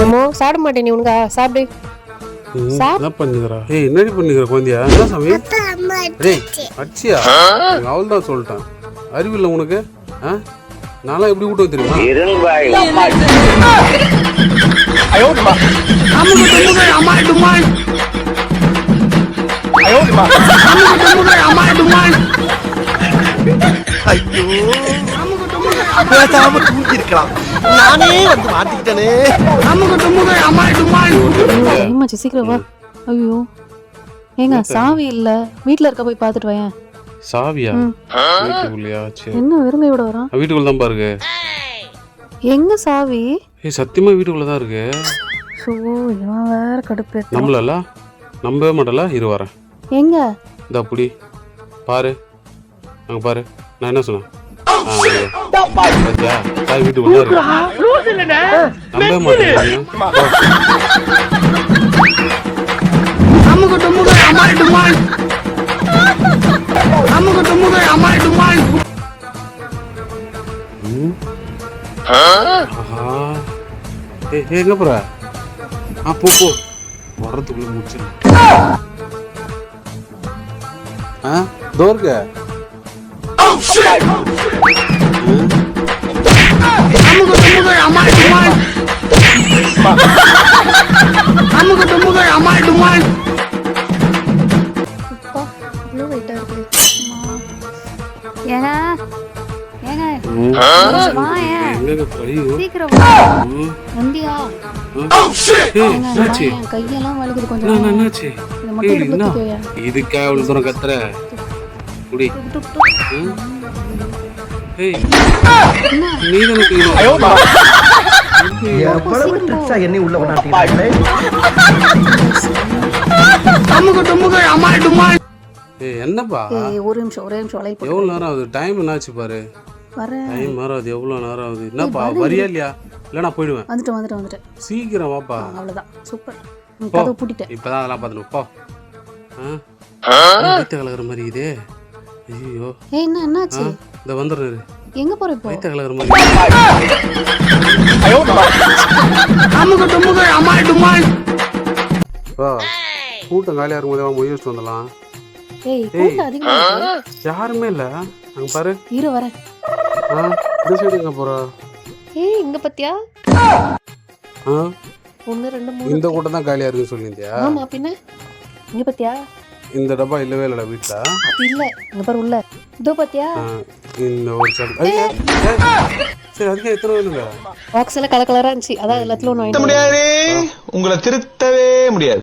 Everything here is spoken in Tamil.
ஏமோ சாப்பிட மாட்டேன் நீ உனக்கா சாப்பிடு. என்ன பண்ணுகிறா? ஏய் என்னடி பண்ணுகிற குழந்தையா? என்ன சாமி? டேய் அச்சியா? அவள் தான் சொல்லிட்டான். அறிவில்லை உனக்கு? நான்லாம் எப்படி ஊட்ட தெரியுமா? நானே வந்து மாட்டிக்கிட்டேனே. சீக்கிரம் வா. ஐயோ ஏங்க சாவி இல்ல, வீட்டுல இருக்க போய் பாத்துட்டு வாயேன். சாவியா? வீட்டுக்குள்ளயா? சரி என்ன வெறுங்கையோட வரான்? வீட்டுக்குள்ள தான் பாருங்க. எங்க சாவி? ஏய் சத்தியமா வீட்டுக்குள்ள தான் இருக்கு. ஷோ இவன் வேற கடுப்பு. நம்மளல நம்பவே மாட்டல. இரு வரேன். எங்க? இந்த அப்படி பாரு, அங்க பாரு. நான் என்ன சொன்னேன்? சாவி வீட்டுக்குள்ள இருக்கு. நம்பவே மாட்டேன். எங்க போற? போ போ வர்றதுக்குள்ள முடிச்சு தோர்க்க இதுக்கா அவ்வளவு தூரம் கத்துற? என்னை உள்ள என்னப்பா ஒரு நிமிஷம் எவ்வளவு நேரம் ஆகுது? டைம் என்னாச்சு பாரு. டைம் மாறாது. எவ்வளவு நேரம் ஆகுது? என்னப்பா வரியா இல்லையா? இல்ல நான் போயிடுவேன். வந்துட்டேன். சீக்கிரம் வாப்பா. அவ்வளவுதான். சூப்பர். கதவு பூட்டிட்டேன். இப்பதான் அதெல்லாம் பார்த்துட்டு போ. வயிற்று கலக்கிற மாதிரி இதே. ஐயோ என்னாச்சு? இந்த வந்துடுறாரு. எங்க போற இப்போ? வயிற்று கலக்கிற மாதிரி. கூட்டம் காலியா இருக்கும்போது அவன் மொய் வச்சுட்டு வந்துடலாம். யாருமே இல்ல அங்க பாரு. இரு வரேன். இந்த சைடு எங்க போற? இங்க பத்தியா? 1 2 3 இந்த கூட்டம் தான் காலியா இருக்குன்னு சொல்லியிருந்தியா? ஆமா பின்ன. இங்க பத்தியா? இந்த டப்பா இல்லவே இல்லடா வீட்ல. இல்ல இங்க பாரு உள்ள. இதோ பத்தியா? இந்த ஒரு சைடு. சரி அதுக்கு எத்தனை வேணுங்க? பாக்ஸ்ல கலர் கலரா இருந்துச்சு. அதான் எல்லாத்துலயும் ஒன்னு வாங்கிட்டேன். உங்களை திருத்தவே முடியாது.